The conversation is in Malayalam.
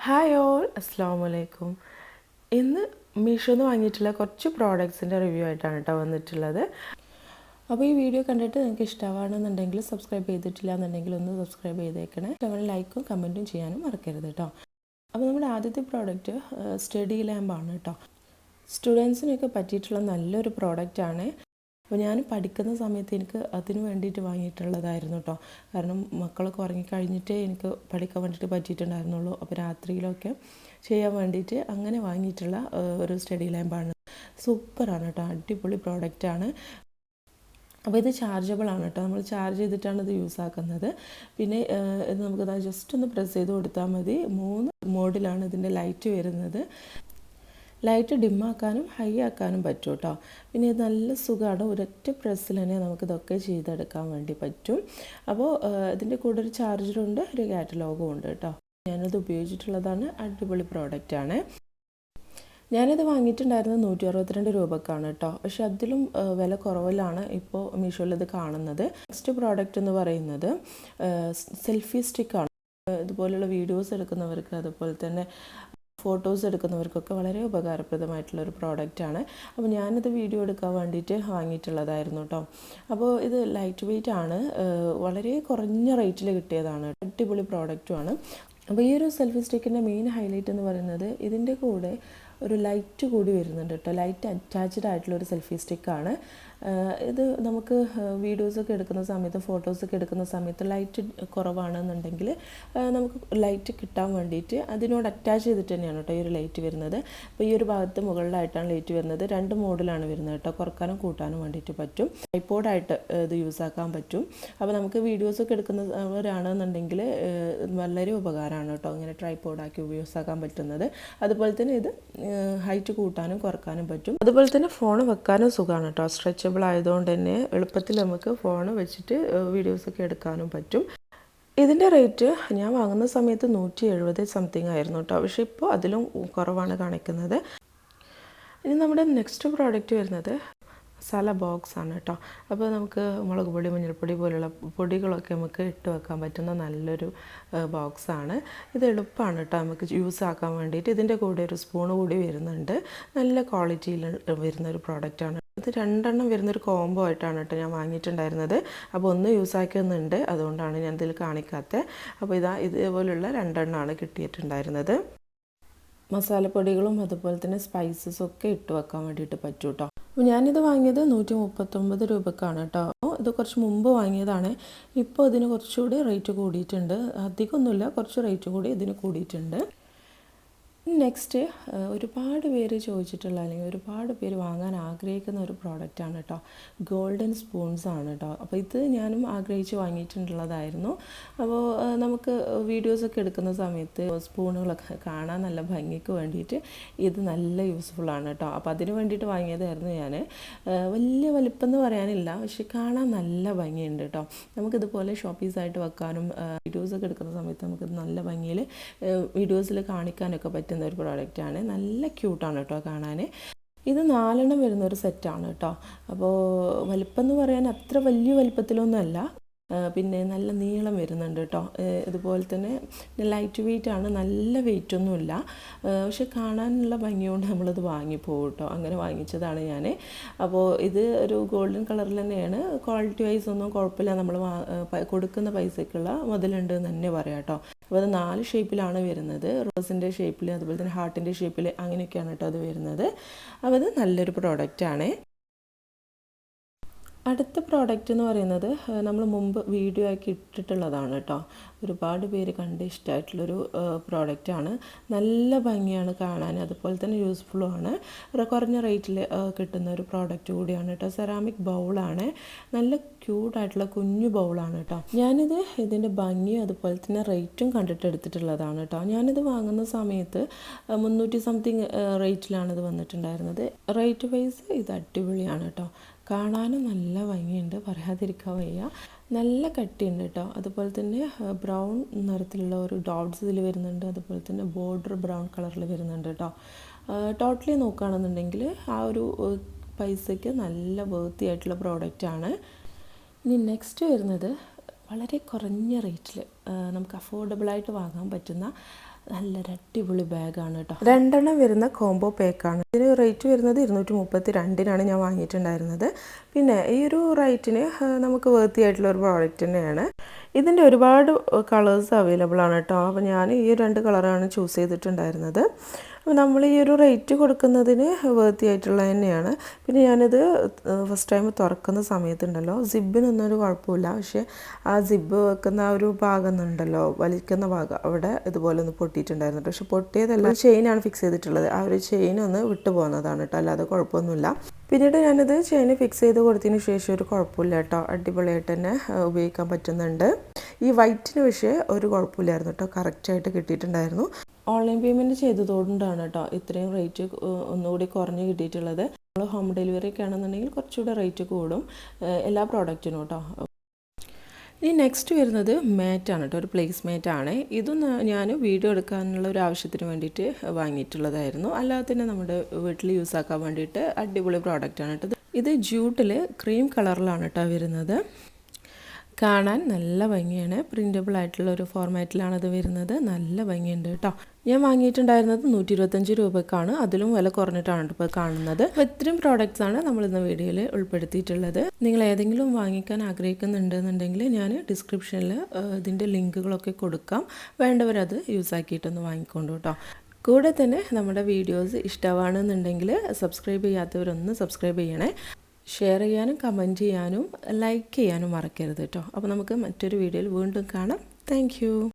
ഹായ് ഓൾ, അസ്സാം വലൈക്കും. ഇന്ന് മീഷോന്ന് വാങ്ങിയിട്ടുള്ള കുറച്ച് പ്രോഡക്ട്സിൻ്റെ റിവ്യൂ ആയിട്ടാണ് കേട്ടോ വന്നിട്ടുള്ളത്. അപ്പോൾ ഈ വീഡിയോ കണ്ടിട്ട് നിങ്ങൾക്ക് ഇഷ്ടമാണെന്നുണ്ടെങ്കിൽ സബ്സ്ക്രൈബ് ചെയ്തിട്ടില്ല എന്നുണ്ടെങ്കിൽ ഒന്ന് സബ്സ്ക്രൈബ് ചെയ്തേക്കണേ. അതുപോലെ ലൈക്കും കമൻറ്റും ചെയ്യാനും മറക്കരുത് കേട്ടോ. അപ്പോൾ നമ്മുടെ ആദ്യത്തെ പ്രോഡക്റ്റ് സ്റ്റഡി ലാമ്പാണ് കേട്ടോ. സ്റ്റുഡൻസിനൊക്കെ പറ്റിയിട്ടുള്ള നല്ലൊരു പ്രോഡക്റ്റാണ്. അപ്പോൾ ഞാൻ പഠിക്കുന്ന സമയത്ത് എനിക്ക് അതിന് വേണ്ടിയിട്ട് വാങ്ങിയിട്ടുള്ളതായിരുന്നു കേട്ടോ. കാരണം മക്കളൊക്കെ ഉറങ്ങിക്കഴിഞ്ഞിട്ടേ എനിക്ക് പഠിക്കാൻ വേണ്ടിയിട്ട് പറ്റിയിട്ടുണ്ടായിരുന്നുള്ളൂ. അപ്പോൾ രാത്രിയിലൊക്കെ ചെയ്യാൻ വേണ്ടിയിട്ട് അങ്ങനെ വാങ്ങിയിട്ടുള്ള ഒരു സ്റ്റഡി ലാമ്പാണ്. സൂപ്പറാണ് കേട്ടോ, അടിപൊളി പ്രോഡക്റ്റാണ്. അപ്പോൾ ഇത് ചാർജബിൾ ആണ് കേട്ടോ. നമ്മൾ ചാർജ് ചെയ്തിട്ടാണ് ഇത് യൂസ് ആക്കുന്നത്. പിന്നെ ഇത് നമുക്കിത് ജസ്റ്റ് ഒന്ന് പ്രസ് ചെയ്ത് കൊടുത്താൽ മതി. 3 മോഡിലാണ് ഇതിൻ്റെ ലൈറ്റ് വരുന്നത്. ലൈറ്റ് ഡിമ്മാക്കാനും ഹൈ ആക്കാനും പറ്റും കേട്ടോ. പിന്നെ ഇത് നല്ല സുഖമാണ്, ഒരൊറ്റ പ്രസ്സിൽ തന്നെ നമുക്കിതൊക്കെ ചെയ്തെടുക്കാൻ വേണ്ടി പറ്റും. അപ്പോൾ ഇതിൻ്റെ കൂടെ ഒരു ചാർജറുണ്ട്, ഒരു കാറ്റലോഗും ഉണ്ട് കേട്ടോ. ഞാനത് ഉപയോഗിച്ചിട്ടുള്ളതാണ്, അടിപൊളി പ്രോഡക്റ്റാണ്. ഞാനിത് വാങ്ങിയിട്ടുണ്ടായിരുന്നത് 162 രൂപക്കാണ് കേട്ടോ. പക്ഷെ അതിലും വില കുറവിലാണ് ഇപ്പോൾ മീഷോയിൽ ഇത് കാണുന്നത്. നെക്സ്റ്റ് പ്രോഡക്റ്റ് എന്ന് പറയുന്നത് സെൽഫി സ്റ്റിക്കാണ്. ഇതുപോലുള്ള വീഡിയോസ് എടുക്കുന്നവർക്ക് അതുപോലെ തന്നെ ഫോട്ടോസ് എടുക്കുന്നവർക്കൊക്കെ വളരെ ഉപകാരപ്രദമായിട്ടുള്ളൊരു പ്രോഡക്റ്റാണ്. അപ്പോൾ ഞാനിത് വീഡിയോ എടുക്കാൻ വേണ്ടിയിട്ട് വാങ്ങിയിട്ടുള്ളതായിരുന്നു കേട്ടോ. അപ്പോൾ ഇത് ലൈറ്റ് വെയ്റ്റ് ആണ്, വളരെ കുറഞ്ഞ റേറ്റിൽ കിട്ടിയതാണ്, അടിപൊളി പ്രോഡക്റ്റുമാണ്. അപ്പോൾ ഈ ഒരു സെൽഫി സ്റ്റിക്കിൻ്റെ മെയിൻ ഹൈലൈറ്റ് എന്ന് പറയുന്നത് ഇതിൻ്റെ കൂടെ ഒരു ലൈറ്റ് കൂടി വരുന്നുണ്ട് കേട്ടോ. ലൈറ്റ് അറ്റാച്ച്ഡ് ആയിട്ടുള്ള ഒരു സെൽഫി സ്റ്റിക്കാണ് ഇത്. നമുക്ക് വീഡിയോസൊക്കെ എടുക്കുന്ന സമയത്ത് ഫോട്ടോസൊക്കെ എടുക്കുന്ന സമയത്ത് ലൈറ്റ് കുറവാണെന്നുണ്ടെങ്കിൽ നമുക്ക് ലൈറ്റ് കിട്ടാൻ വേണ്ടിയിട്ട് അതിനോട് അറ്റാച്ച് ചെയ്തിട്ട് തന്നെയാണ് കേട്ടോ ഈ ഒരു ലൈറ്റ് വരുന്നത്. അപ്പോൾ ഈ ഒരു ഭാഗത്ത് മുകളിലായിട്ടാണ് ലൈറ്റ് വരുന്നത്. 2 മോഡിലാണ് വരുന്നത് കേട്ടോ. കുറക്കാനും കൂട്ടാനും വേണ്ടിയിട്ട് പറ്റും. ട്രൈപോഡായിട്ട് ഇത് യൂസ് ആക്കാൻ പറ്റും. അപ്പോൾ നമുക്ക് വീഡിയോസൊക്കെ എടുക്കുന്നവരാണെന്നുണ്ടെങ്കിൽ വളരെ ഉപകാരമാണ് കേട്ടോ ഇങ്ങനെ ട്രൈപോഡാക്കി യൂസ് ആക്കാൻ പറ്റുന്നത്. അതുപോലെ തന്നെ ഇത് ഹൈറ്റ് കൂട്ടാനും കുറക്കാനും പറ്റും. അതുപോലെ തന്നെ ഫോൺ വെക്കാനും സുഖമാണ് കേട്ടോ. സ്ട്രെച്ചബിൾ ആയതുകൊണ്ട് തന്നെ എളുപ്പത്തിൽ നമുക്ക് ഫോൺ വെച്ചിട്ട് വീഡിയോസൊക്കെ എടുക്കാനും പറ്റും. ഇതിൻ്റെ റേറ്റ് ഞാൻ വാങ്ങുന്ന സമയത്ത് 170 സംതിങ് ആയിരുന്നു കേട്ടോ. പക്ഷേ ഇപ്പോൾ അതിലും കുറവാണ് കാണിക്കുന്നത്. ഇനി നമ്മുടെ നെക്സ്റ്റ് പ്രോഡക്റ്റ് വരുന്നത് മസാല ബോക്സ് ആണ് കേട്ടോ. അപ്പോൾ നമുക്ക് മുളക് പൊടി, മഞ്ഞൾപ്പൊടി പോലുള്ള പൊടികളൊക്കെ നമുക്ക് ഇട്ട് വെക്കാൻ പറ്റുന്ന നല്ലൊരു ബോക്സാണ്. ഇത് എളുപ്പമാണ് കേട്ടോ നമുക്ക് യൂസ് ആക്കാൻ വേണ്ടിയിട്ട്. ഇതിൻ്റെ കൂടെ ഒരു സ്പൂൺ കൂടി വരുന്നുണ്ട്. നല്ല ക്വാളിറ്റിയിൽ വരുന്നൊരു പ്രോഡക്റ്റാണ്. ഇത് 2 വരുന്നൊരു കോംബോ ആയിട്ടാണ് കേട്ടോ ഞാൻ വാങ്ങിയിട്ടുണ്ടായിരുന്നത്. അപ്പോൾ ഒന്ന് യൂസ് ആക്കുന്നുണ്ട്, അതുകൊണ്ടാണ് ഞാൻ ഇതിൽ കാണിക്കാത്തത്. അപ്പോൾ ഇതേപോലുള്ള 2 കിട്ടിയിട്ടുണ്ടായിരുന്നത്. മസാലപ്പൊടികളും അതുപോലെ തന്നെ സ്പൈസസും ഒക്കെ ഇട്ട് വെക്കാൻ വേണ്ടിയിട്ട് പറ്റും കേട്ടോ. അപ്പോൾ ഞാനിത് വാങ്ങിയത് 139 രൂപക്കാണ് കേട്ടോ. ഇത് കുറച്ച് മുമ്പ് വാങ്ങിയതാണ്. ഇപ്പോൾ ഇതിന് കുറച്ചുകൂടി റേറ്റ് കൂടിയിട്ടുണ്ട്. അധികമൊന്നുമില്ല, കുറച്ച് റേറ്റ് കൂടി ഇതിന് കൂടിയിട്ടുണ്ട്. നെക്സ്റ്റ് ഒരുപാട് പേര് ചോദിച്ചിട്ടുള്ള അല്ലെങ്കിൽ ഒരുപാട് പേര് വാങ്ങാൻ ആഗ്രഹിക്കുന്ന ഒരു പ്രോഡക്റ്റാണ് കേട്ടോ. ഗോൾഡൻ സ്പൂൺസ് ആണ് കേട്ടോ. അപ്പോൾ ഇത് ഞാനും ആഗ്രഹിച്ച് വാങ്ങിയിട്ടുള്ളതായിരുന്നു. അപ്പോൾ നമുക്ക് വീഡിയോസൊക്കെ എടുക്കുന്ന സമയത്ത് സ്പൂണുകളൊക്കെ കാണാൻ നല്ല ഭംഗിക്ക് വേണ്ടിയിട്ട് ഇത് നല്ല യൂസ്ഫുള്ളാണ് കേട്ടോ. അപ്പോൾ അതിന് വേണ്ടിയിട്ട് വാങ്ങിയതായിരുന്നു ഞാൻ. വലിയ വലിപ്പം എന്ന് പറയാനില്ല, പക്ഷെ കാണാൻ നല്ല ഭംഗിയുണ്ട് കേട്ടോ. നമുക്കിതുപോലെ ഷോപ്പീസായിട്ട് വെക്കാനും വീഡിയോസൊക്കെ എടുക്കുന്ന സമയത്ത് നമുക്കിത് നല്ല ഭംഗിയിൽ വീഡിയോസിൽ കാണിക്കാനൊക്കെ പറ്റും ഒരു പ്രോഡക്റ്റാണ്. നല്ല ക്യൂട്ടാണ് കേട്ടോ കാണാൻ. ഇത് 4 വരുന്നൊരു സെറ്റാണ് കേട്ടോ. അപ്പോൾ വലിപ്പം എന്ന് പറയാൻ അത്ര വലിയ വലിപ്പത്തിലൊന്നുമല്ല, പിന്നെ നല്ല നീളം വരുന്നുണ്ട് കേട്ടോ. ഇതുപോലെ തന്നെ ലൈറ്റ് വെയ്റ്റ് ആണ്, നല്ല വെയ്റ്റൊന്നുമില്ല. പക്ഷെ കാണാനുള്ള ഭംഗിയോണ്ട് നമ്മളിത് വാങ്ങിപ്പോകും കേട്ടോ. അങ്ങനെ വാങ്ങിച്ചതാണ് ഞാൻ. അപ്പോൾ ഇത് ഒരു ഗോൾഡൻ കളറിൽ തന്നെയാണ്. ക്വാളിറ്റി വൈസ് ഒന്നും കുഴപ്പമില്ല. നമ്മൾ കൊടുക്കുന്ന പൈസയ്ക്കുള്ള മുതലുണ്ട് എന്ന് തന്നെ പറയാം കേട്ടോ. അപ്പോൾ അത് 4 ഷേപ്പിലാണ് വരുന്നത്. റോസിൻ്റെ ഷേപ്പിൽ അതുപോലെ തന്നെ ഹാർട്ടിൻ്റെ ഷേപ്പിൽ അങ്ങനെയൊക്കെയാണ് കേട്ടോ അത് വരുന്നത്. അപ്പോൾ അത് നല്ലൊരു പ്രോഡക്റ്റാണ്. അടുത്ത പ്രോഡക്റ്റ് എന്ന് പറയുന്നത് നമ്മൾ മുമ്പ് വീഡിയോ ആക്കി ഇട്ടിട്ടുള്ളതാണ് കേട്ടോ. ഒരുപാട് പേര് കണ്ട് ഇഷ്ടമായിട്ടുള്ളൊരു പ്രോഡക്റ്റാണ്. നല്ല ഭംഗിയാണ് കാണാൻ, അതുപോലെ തന്നെ യൂസ്ഫുള്ളുമാണ്. കുറഞ്ഞ റേറ്റിൽ കിട്ടുന്ന ഒരു പ്രോഡക്റ്റ് കൂടിയാണ് കേട്ടോ. സെറാമിക് ബൗളാണ്. നല്ല ക്യൂട്ടായിട്ടുള്ള കുഞ്ഞു ബൗളാണ് കേട്ടോ. ഞാനിത് ഇതിൻ്റെ ഭംഗിയും അതുപോലെ തന്നെ റേറ്റും കണ്ടിട്ട് എടുത്തിട്ടുള്ളതാണ് കേട്ടോ. ഞാനിത് വാങ്ങുന്ന സമയത്ത് 300 സംതിങ് റേറ്റിലാണ് ഇത് വന്നിട്ടുണ്ടായിരുന്നത്. റേറ്റ് വൈസ് ഇത് അടിപൊളിയാണ് കേട്ടോ. കാണാനും നല്ല ഭംഗിയുണ്ട്, പറയാതിരിക്കാൻ വയ്യ. നല്ല കട്ടിയുണ്ട് കേട്ടോ. അതുപോലെ തന്നെ ബ്രൗൺ നിറത്തിലുള്ള ഒരു ഡോട്ട്സ് ഇതിൽ വരുന്നുണ്ട്. അതുപോലെ തന്നെ ബോർഡർ ബ്രൗൺ കളറിൽ വരുന്നുണ്ട് കേട്ടോ. ടോട്ടലി നോക്കുകയാണെന്നുണ്ടെങ്കിൽ ആ ഒരു പൈസയ്ക്ക് നല്ല വർത്തി ആയിട്ടുള്ള പ്രോഡക്റ്റാണ്. ഇനി നെക്സ്റ്റ് വരുന്നത് വളരെ കുറഞ്ഞ റേറ്റിൽ നമുക്ക് അഫോർഡബിളായിട്ട് വാങ്ങാൻ പറ്റുന്ന നല്ലൊരു അടിപൊളി ബാഗാണ് കേട്ടോ. 2 എണ്ണം വരുന്ന കോംബോ പാക്കാണ്. ഇതിന് റേറ്റ് വരുന്നത് 232-നാണ് ഞാൻ വാങ്ങിയിട്ടുണ്ടായിരുന്നത്. പിന്നെ ഈ ഒരു റേറ്റിന് നമുക്ക് വേർത്തി ആയിട്ടുള്ള ഒരു പ്രോഡക്റ്റ് തന്നെയാണ്. ഇതിൻ്റെ ഒരുപാട് കളേഴ്സ് അവൈലബിൾ ആണ് കേട്ടോ. അപ്പോൾ ഞാൻ ഈ 2 കളറാണ് ചൂസ് ചെയ്തിട്ടുണ്ടായിരുന്നത്. അപ്പോൾ നമ്മൾ ഈ ഒരു റേറ്റ് കൊടുക്കുന്നതിന് വേർത്തി ആയിട്ടുള്ള തന്നെയാണ്. പിന്നെ ഞാനിത് ഫസ്റ്റ് ടൈം തുറക്കുന്ന സമയത്തുണ്ടല്ലോ, സിബിനൊന്നും ഒരു കുഴപ്പമില്ല. പക്ഷേ ആ സിബ് വെക്കുന്ന ആ ഒരു ഭാഗം ഉണ്ടല്ലോ, വലിക്കുന്ന ഭാഗം, അവിടെ ഇതുപോലെ ഒന്ന് പൊട്ടിയിട്ടുണ്ടായിരുന്നു. പക്ഷെ പൊട്ടിയതല്ല, ചെയിനാണ് ഫിക്സ് ചെയ്തിട്ടുള്ളത്. ആ ഒരു ചെയിൻ ഒന്ന് വിട്ടു പോകുന്നതാണ് കേട്ടോ, അല്ലാതെ കുഴപ്പമൊന്നുമില്ല. പിന്നീട് ഞാനിത് ചെയിൻ ഫിക്സ് ചെയ്ത് കൊടുത്തതിന് ശേഷം ഒരു കുഴപ്പമില്ല കേട്ടോ, അടിപൊളിയായിട്ട് തന്നെ ഉപയോഗിക്കാൻ പറ്റുന്നുണ്ട്. ഈ വൈറ്റിന് പക്ഷേ ഒരു കുഴപ്പമില്ലായിരുന്നു കേട്ടോ, കറക്റ്റായിട്ട് കിട്ടിയിട്ടുണ്ടായിരുന്നു. ഓൺലൈൻ പേയ്മെൻറ്റ് ചെയ്തതുകൊണ്ടാണ് കേട്ടോ ഇത്രയും റേറ്റ് ഒന്നുകൂടി കുറഞ്ഞ് കിട്ടിയിട്ടുള്ളത്. നമ്മൾ ഹോം ഡെലിവറി ഒക്കെ ആണെന്നുണ്ടെങ്കിൽ കുറച്ചുകൂടെ റേറ്റ് കൂടും എല്ലാ പ്രോഡക്റ്റിനും കേട്ടോ. ഇനി നെക്സ്റ്റ് വരുന്നത് മാറ്റാണ് കേട്ടോ, ഒരു പ്ലേസ് മാറ്റാണ്. ഇതും ഞാൻ വീഡിയോ എടുക്കാനുള്ള ഒരു ആവശ്യത്തിന് വേണ്ടിയിട്ട് വാങ്ങിയിട്ടുള്ളതായിരുന്നു. അല്ലാതെ തന്നെ നമ്മുടെ വീട്ടിൽ യൂസ് ആക്കാൻ വേണ്ടിയിട്ട് അടിപൊളി പ്രോഡക്റ്റാണ് കേട്ടോ. ഇത് ജൂട്ടിൽ ക്രീം കളറിലാണ് കേട്ടോ വരുന്നത്. കാണാൻ നല്ല ഭംഗിയാണ്. പ്രിൻ്റബിൾ ആയിട്ടുള്ള ഒരു ഫോർമാറ്റിലാണ് ഇത് വരുന്നത്. നല്ല ഭംഗിയുണ്ട് കേട്ടോ. ഞാൻ വാങ്ങിയിട്ടുണ്ടായിരുന്നത് 125 രൂപയ്ക്കാണ്. അതിലും വില കുറഞ്ഞിട്ടാണ് ഇപ്പോൾ കാണുന്നത്. അപ്പോൾ ഇത്രയും പ്രോഡക്റ്റ്സാണ് നമ്മളിന്ന് വീഡിയോയിൽ ഉൾപ്പെടുത്തിയിട്ടുള്ളത്. നിങ്ങൾ ഏതെങ്കിലും വാങ്ങിക്കാൻ ആഗ്രഹിക്കുന്നുണ്ടെന്നുണ്ടെങ്കിൽ ഞാൻ ഡിസ്ക്രിപ്ഷനിൽ ഇതിൻ്റെ ലിങ്കുകളൊക്കെ കൊടുക്കാം. വേണ്ടവരത് യൂസ് ആക്കിയിട്ടൊന്ന് വാങ്ങിക്കൊണ്ടു കേട്ടോ. കൂടെ തന്നെ നമ്മുടെ വീഡിയോസ് ഇഷ്ടമാണെന്നുണ്ടെങ്കിൽ സബ്സ്ക്രൈബ് ചെയ്യാത്തവരൊന്ന് സബ്സ്ക്രൈബ് ചെയ്യണേ. ഷെയർ ചെയ്യാനും കമൻറ്റ് ചെയ്യാനും ലൈക്ക് ചെയ്യാനും മറക്കരുത് കേട്ടോ. അപ്പോൾ നമുക്ക് മറ്റൊരു വീഡിയോയിൽ വീണ്ടും കാണാം. താങ്ക്